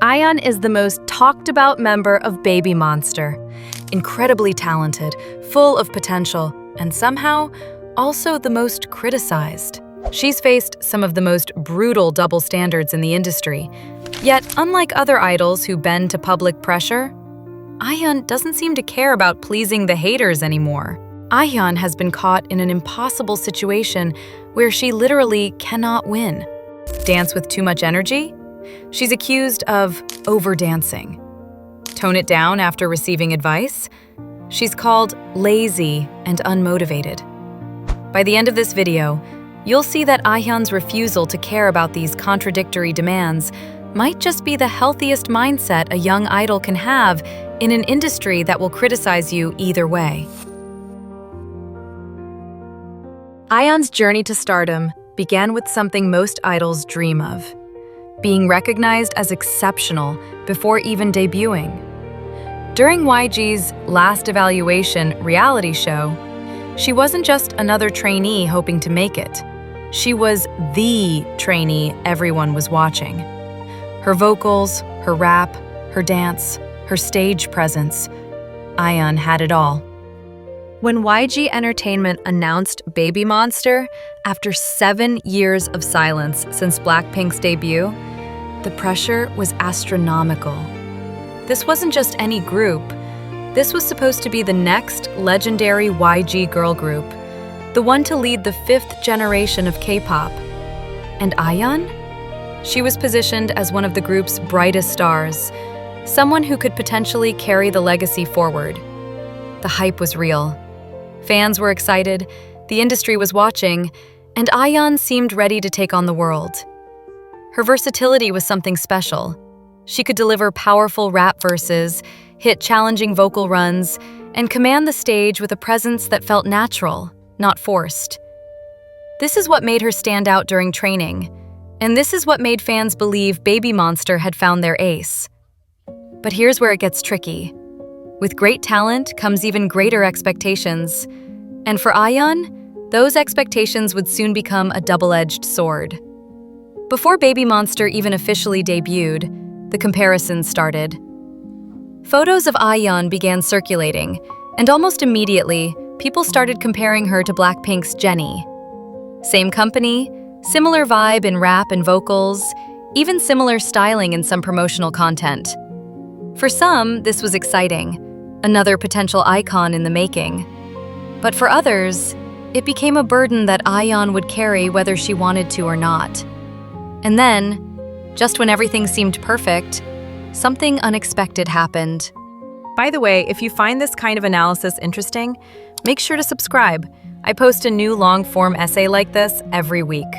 Ahyeon is the most talked about member of Baby Monster. Incredibly talented, full of potential, and somehow also the most criticized. She's faced some of the most brutal double standards in the industry. Yet, unlike other idols who bend to public pressure, Ahyeon doesn't seem to care about pleasing the haters anymore. Ahyeon has been caught in an impossible situation where she literally cannot win. Dance with too much energy? She's accused of overdancing. Tone it down after receiving advice? She's called lazy and unmotivated. By the end of this video, you'll see that Ahyeon's refusal to care about these contradictory demands might just be the healthiest mindset a young idol can have in an industry that will criticize you either way. Ahyeon's journey to stardom began with something most idols dream of: being recognized as exceptional before even debuting. During YG's Last Evaluation reality show, she wasn't just another trainee hoping to make it. She was the trainee everyone was watching. Her vocals, her rap, her dance, her stage presence, Ahyeon had it all. When YG Entertainment announced Baby Monster, after 7 years of silence since BLACKPINK's debut, the pressure was astronomical. This wasn't just any group. This was supposed to be the next legendary YG girl group, the one to lead the 5th generation of K-pop. And Ahyeon? She was positioned as one of the group's brightest stars, someone who could potentially carry the legacy forward. The hype was real. Fans were excited, the industry was watching, and Ahyeon seemed ready to take on the world. Her versatility was something special. She could deliver powerful rap verses, hit challenging vocal runs, and command the stage with a presence that felt natural, not forced. This is what made her stand out during training, and this is what made fans believe Baby Monster had found their ace. But here's where it gets tricky. With great talent comes even greater expectations. And for Ahyeon, those expectations would soon become a double-edged sword. Before Baby Monster even officially debuted, the comparisons started. Photos of Ahyeon began circulating, and almost immediately, people started comparing her to BLACKPINK's Jennie. Same company, similar vibe in rap and vocals, even similar styling in some promotional content. For some, this was exciting, another potential icon in the making. But for others, it became a burden that Ahyeon would carry whether she wanted to or not. And then, just when everything seemed perfect, something unexpected happened. By the way, if you find this kind of analysis interesting, make sure to subscribe. I post a new long-form essay like this every week.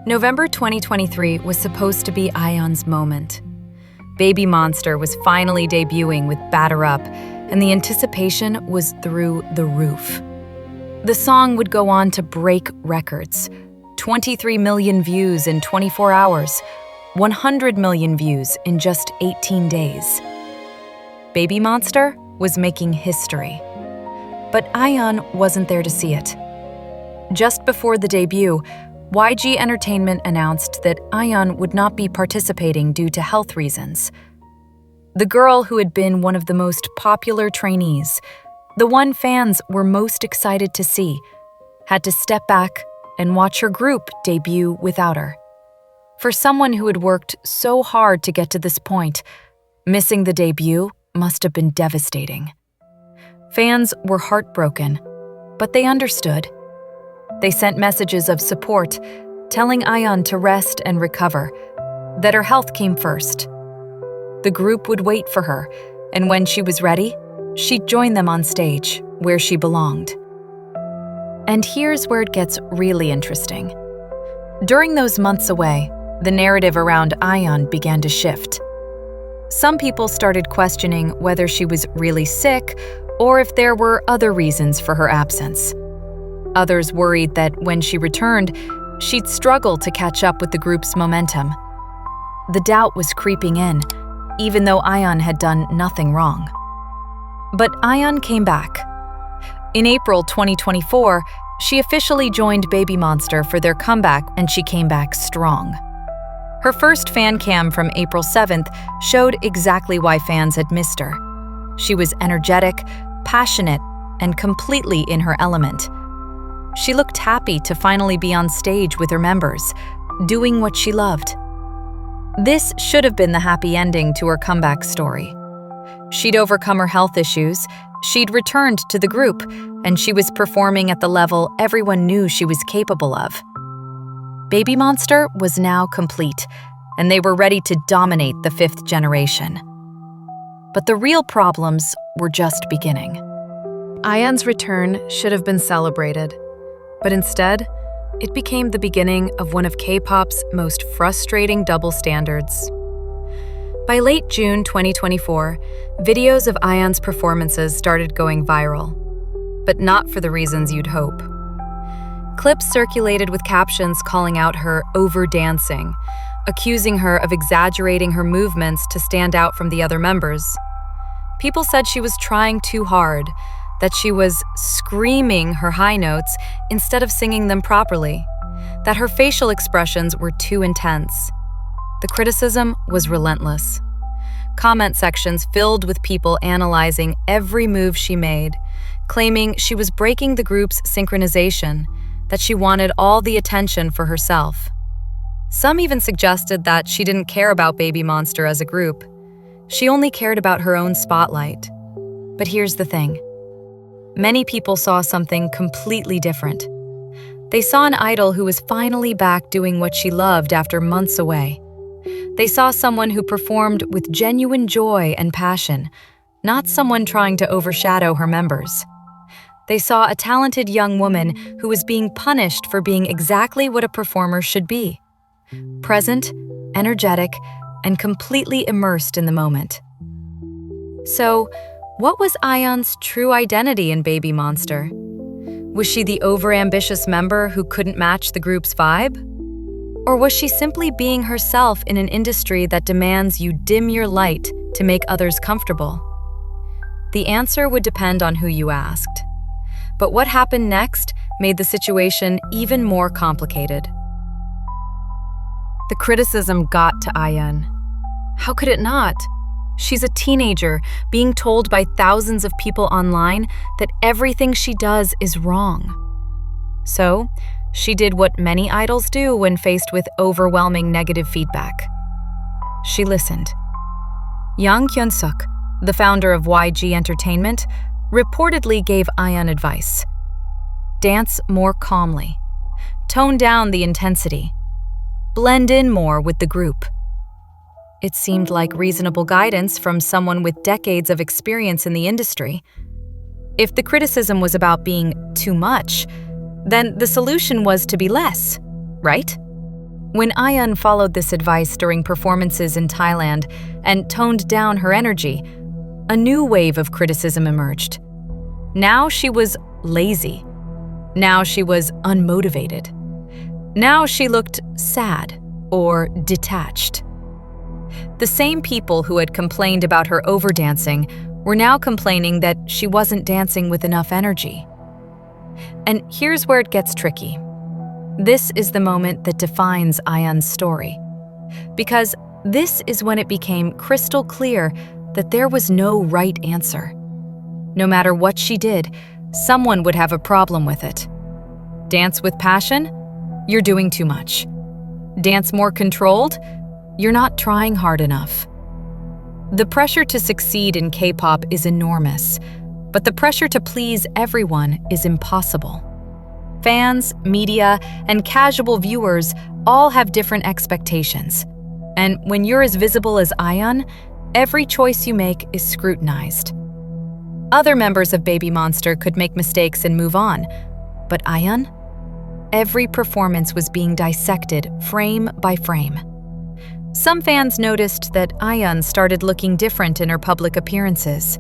November 2023 was supposed to be Ahyeon's moment. Baby Monster was finally debuting with Batter Up, and the anticipation was through the roof. The song would go on to break records: 23 million views in 24 hours, 100 million views in just 18 days. Baby Monster was making history. But Ahyeon wasn't there to see it. Just before the debut, YG Entertainment announced that Ahyeon would not be participating due to health reasons. The girl who had been one of the most popular trainees, the one fans were most excited to see, had to step back and watch her group debut without her. For someone who had worked so hard to get to this point, missing the debut must have been devastating. Fans were heartbroken, but they understood. They sent messages of support, telling Ahyeon to rest and recover, that her health came first. The group would wait for her, and when she was ready, she'd join them on stage, where she belonged. And here's where it gets really interesting. During those months away, the narrative around Ahyeon began to shift. Some people started questioning whether she was really sick or if there were other reasons for her absence. Others worried that when she returned, she'd struggle to catch up with the group's momentum. The doubt was creeping in, even though Ahyeon had done nothing wrong. But Ahyeon came back. In April 2024, she officially joined Baby Monster for their comeback, and she came back strong. Her first fan cam from April 7th showed exactly why fans had missed her. She was energetic, passionate, and completely in her element. She looked happy to finally be on stage with her members, doing what she loved. This should have been the happy ending to her comeback story. She'd overcome her health issues, she'd returned to the group, and she was performing at the level everyone knew she was capable of. BABYMONSTER was now complete, and they were ready to dominate the fifth generation. But the real problems were just beginning. Ahyeon's return should have been celebrated, but instead, it became the beginning of one of K-pop's most frustrating double standards. By late June 2024, videos of Ahyeon's performances started going viral, but not for the reasons you'd hope. Clips circulated with captions calling out her overdancing, accusing her of exaggerating her movements to stand out from the other members. People said she was trying too hard, that she was screaming her high notes instead of singing them properly, that her facial expressions were too intense. The criticism was relentless. Comment sections filled with people analyzing every move she made, claiming she was breaking the group's synchronization, that she wanted all the attention for herself. Some even suggested that she didn't care about BABYMONSTER as a group. She only cared about her own spotlight. But here's the thing. Many people saw something completely different. They saw an idol who was finally back doing what she loved after months away. They saw someone who performed with genuine joy and passion, not someone trying to overshadow her members. They saw a talented young woman who was being punished for being exactly what a performer should be: present, energetic, and completely immersed in the moment. So, what was Ahyeon's true identity in BABYMONSTER? Was she the overambitious member who couldn't match the group's vibe? Or was she simply being herself in an industry that demands you dim your light to make others comfortable? The answer would depend on who you asked. But what happened next made the situation even more complicated. The criticism got to Ahyeon. How could it not? She's a teenager being told by thousands of people online that everything she does is wrong. So, she did what many idols do when faced with overwhelming negative feedback. She listened. Yang Hyun-suk, the founder of YG Entertainment, reportedly gave Ahyeon advice. Dance more calmly. Tone down the intensity. Blend in more with the group. It seemed like reasonable guidance from someone with decades of experience in the industry. If the criticism was about being too much, then the solution was to be less, right? When Ahyeon followed this advice during performances in Thailand and toned down her energy, a new wave of criticism emerged. Now she was lazy. Now she was unmotivated. Now she looked sad or detached. The same people who had complained about her overdancing were now complaining that she wasn't dancing with enough energy. And here's where it gets tricky. This is the moment that defines Ahyeon's story. Because this is when it became crystal clear that there was no right answer. No matter what she did, someone would have a problem with it. Dance with passion? You're doing too much. Dance more controlled? You're not trying hard enough. The pressure to succeed in K-pop is enormous, but the pressure to please everyone is impossible. Fans, media, and casual viewers all have different expectations. And when you're as visible as Ahyeon, every choice you make is scrutinized. Other members of BABYMONSTER could make mistakes and move on, but Ahyeon? Every performance was being dissected frame by frame. Some fans noticed that Ahyeon started looking different in her public appearances.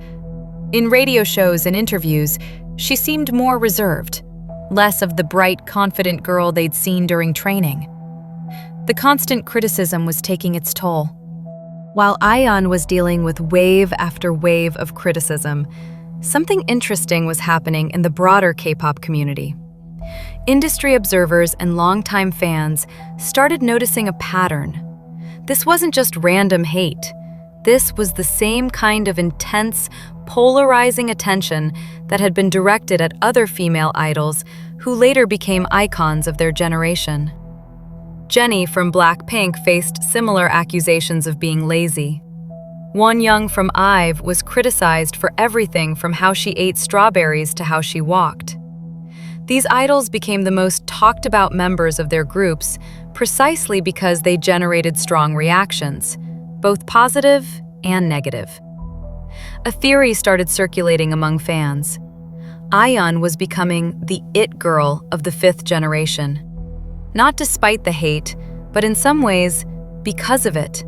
In radio shows and interviews, she seemed more reserved, less of the bright, confident girl they'd seen during training. The constant criticism was taking its toll. While Ahyeon was dealing with wave after wave of criticism, something interesting was happening in the broader K-pop community. Industry observers and longtime fans started noticing a pattern. This wasn't just random hate. This was the same kind of intense, polarizing attention that had been directed at other female idols who later became icons of their generation. Jennie from BLACKPINK faced similar accusations of being lazy. Wonyoung from IVE was criticized for everything from how she ate strawberries to how she walked. These idols became the most talked about members of their groups precisely because they generated strong reactions, both positive and negative. A theory started circulating among fans. Ahyeon was becoming the it girl of the fifth generation. Not despite the hate, but in some ways, because of it.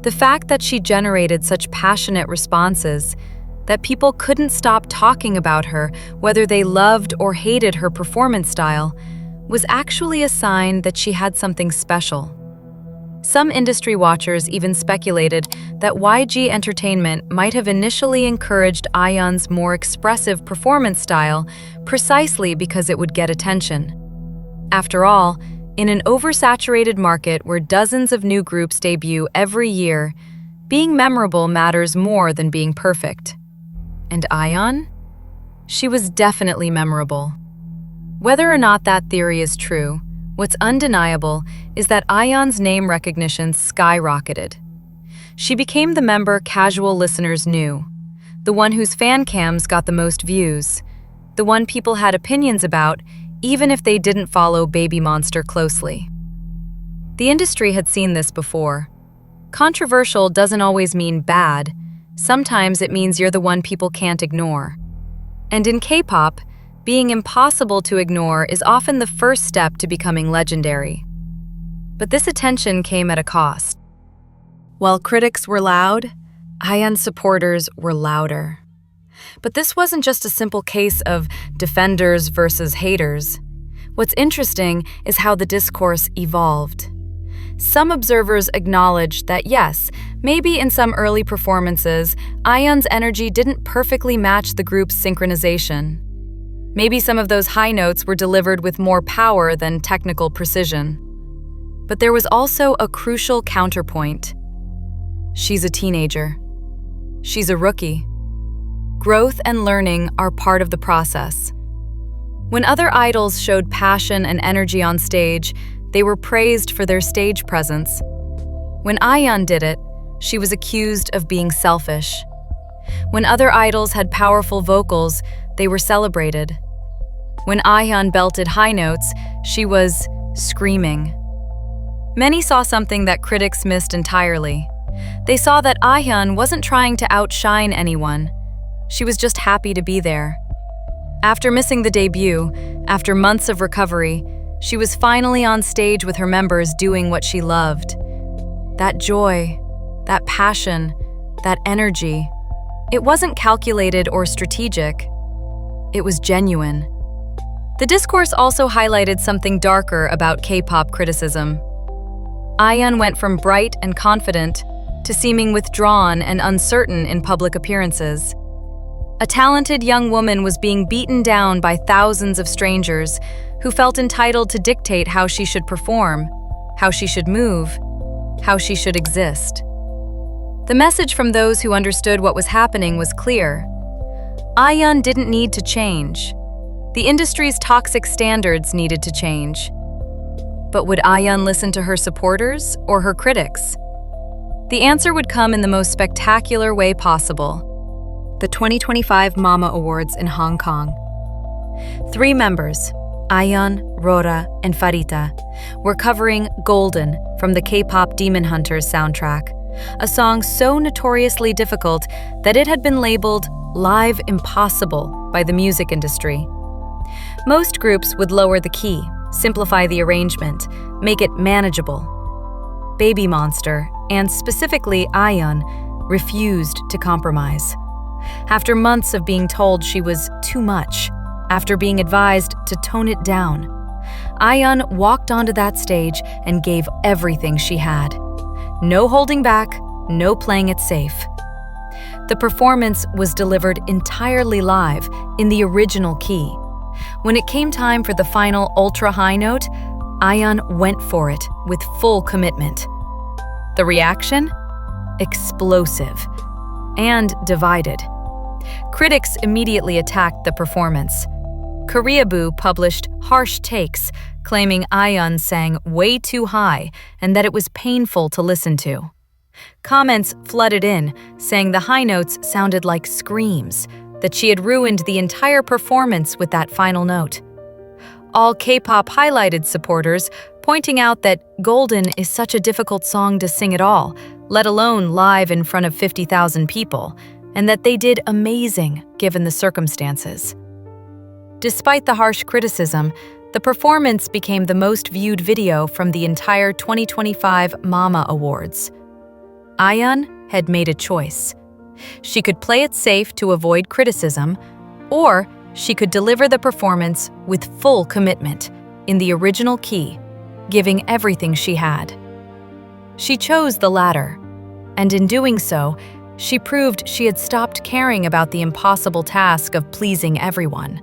The fact that she generated such passionate responses, that people couldn't stop talking about her, whether they loved or hated her performance style, was actually a sign that she had something special. Some industry watchers even speculated that YG Entertainment might have initially encouraged Ahyeon's more expressive performance style precisely because it would get attention. After all, in an oversaturated market where dozens of new groups debut every year, being memorable matters more than being perfect. And Ahyeon? She was definitely memorable. Whether or not that theory is true, what's undeniable is that Ahyeon's name recognition skyrocketed. She became the member casual listeners knew, the one whose fan cams got the most views, the one people had opinions about even if they didn't follow BABYMONSTER closely. The industry had seen this before. Controversial doesn't always mean bad. Sometimes it means you're the one people can't ignore. And in K-pop, being impossible to ignore is often the first step to becoming legendary. But this attention came at a cost. While critics were loud, Ahyeon's supporters were louder. But this wasn't just a simple case of defenders versus haters. What's interesting is how the discourse evolved. Some observers acknowledged that yes, maybe in some early performances, Ahyeon's energy didn't perfectly match the group's synchronization. Maybe some of those high notes were delivered with more power than technical precision. But there was also a crucial counterpoint. She's a teenager. She's a rookie. Growth and learning are part of the process. When other idols showed passion and energy on stage, they were praised for their stage presence. When Ahyeon did it, she was accused of being selfish. When other idols had powerful vocals, they were celebrated. When Ahyeon belted high notes, she was screaming. Many saw something that critics missed entirely. They saw that Ahyeon wasn't trying to outshine anyone. She was just happy to be there. After missing the debut, after months of recovery, she was finally on stage with her members doing what she loved. That joy, that passion, that energy, it wasn't calculated or strategic. It was genuine. The discourse also highlighted something darker about K-pop criticism. Ahyeon went from bright and confident to seeming withdrawn and uncertain in public appearances. A talented young woman was being beaten down by thousands of strangers who felt entitled to dictate how she should perform, how she should move, how she should exist. The message from those who understood what was happening was clear. Ahyeon didn't need to change. The industry's toxic standards needed to change. But would Ahyeon listen to her supporters or her critics? The answer would come in the most spectacular way possible. The 2025 Mama Awards in Hong Kong. 3 members, Ahyeon, Rora, and Farita, were covering Golden from the K-pop Demon Hunters soundtrack, a song so notoriously difficult that it had been labeled live impossible by the music industry. Most groups would lower the key, simplify the arrangement, make it manageable. BABYMONSTER, and specifically Ahyeon, refused to compromise. After months of being told she was too much, after being advised to tone it down, Ahyeon walked onto that stage and gave everything she had. No holding back, no playing it safe. The performance was delivered entirely live in the original key. When it came time for the final ultra-high note, Ahyeon went for it with full commitment. The reaction? Explosive and divided. Critics immediately attacked the performance. Koreaboo published harsh takes, claiming Ahyeon sang way too high and that it was painful to listen to. Comments flooded in, saying the high notes sounded like screams, that she had ruined the entire performance with that final note. All K-pop highlighted supporters, pointing out that Golden is such a difficult song to sing at all, let alone live in front of 50,000 people, and that they did amazing given the circumstances. Despite the harsh criticism, the performance became the most viewed video from the entire 2025 Mama Awards. Ahyeon had made a choice. She could play it safe to avoid criticism, or she could deliver the performance with full commitment, in the original key, giving everything she had. She chose the latter, and in doing so, she proved she had stopped caring about the impossible task of pleasing everyone.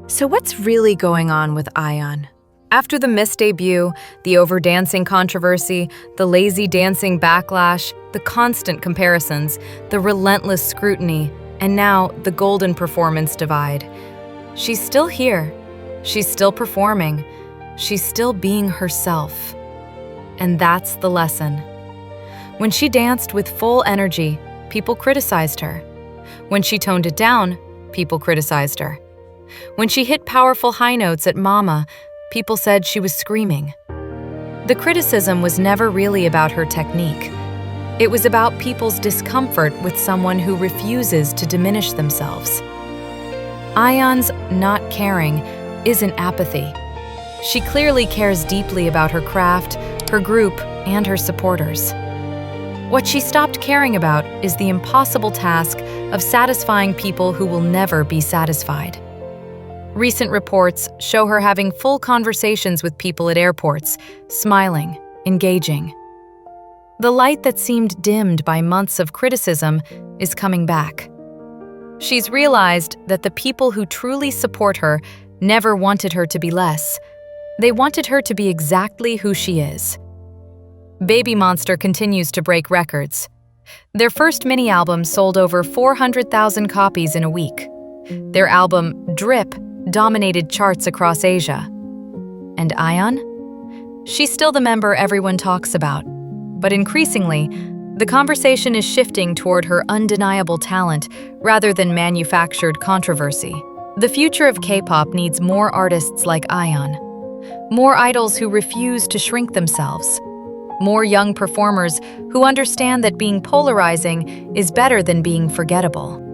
So what's really going on with Ahyeon? After the missed debut, the overdancing controversy, the lazy dancing backlash, the constant comparisons, the relentless scrutiny, and now the Golden performance divide, she's still here. She's still performing. She's still being herself. And that's the lesson. When she danced with full energy, people criticized her. When she toned it down, people criticized her. When she hit powerful high notes at Mama, people said she was screaming. The criticism was never really about her technique. It was about people's discomfort with someone who refuses to diminish themselves. Ahyeon's not caring isn't apathy. She clearly cares deeply about her craft, her group, and her supporters. What she stopped caring about is the impossible task of satisfying people who will never be satisfied. Recent reports show her having full conversations with people at airports, smiling, engaging. The light that seemed dimmed by months of criticism is coming back. She's realized that the people who truly support her never wanted her to be less. They wanted her to be exactly who she is. BABYMONSTER continues to break records. Their first mini-album sold over 400,000 copies in a week. Their album, Drip, dominated charts across Asia. And Ahyeon? She's still the member everyone talks about. But increasingly, the conversation is shifting toward her undeniable talent rather than manufactured controversy. The future of K-pop needs more artists like Ahyeon. More idols who refuse to shrink themselves. More young performers who understand that being polarizing is better than being forgettable.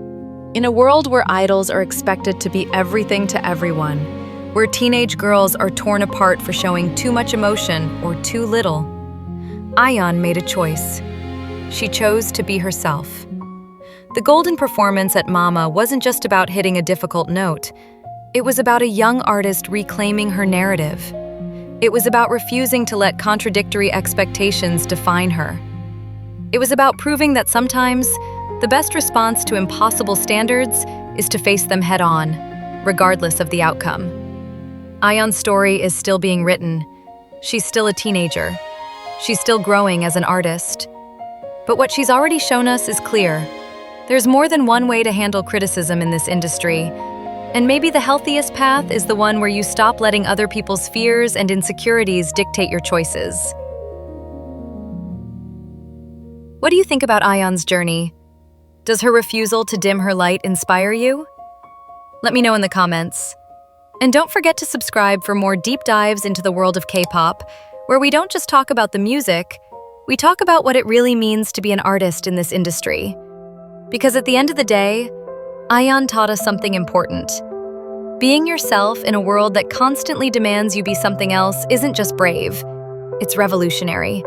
In a world where idols are expected to be everything to everyone, where teenage girls are torn apart for showing too much emotion or too little, Ahyeon made a choice. She chose to be herself. The Golden performance at Mama wasn't just about hitting a difficult note. It was about a young artist reclaiming her narrative. It was about refusing to let contradictory expectations define her. It was about proving that sometimes the best response to impossible standards is to face them head-on, regardless of the outcome. Ahyeon's story is still being written. She's still a teenager. She's still growing as an artist. But what she's already shown us is clear. There's more than one way to handle criticism in this industry, and maybe the healthiest path is the one where you stop letting other people's fears and insecurities dictate your choices. What do you think about Ahyeon's journey? Does her refusal to dim her light inspire you? Let me know in the comments. And don't forget to subscribe for more deep dives into the world of K-pop, where we don't just talk about the music, we talk about what it really means to be an artist in this industry. Because at the end of the day, Ahyeon taught us something important. Being yourself in a world that constantly demands you be something else isn't just brave, it's revolutionary.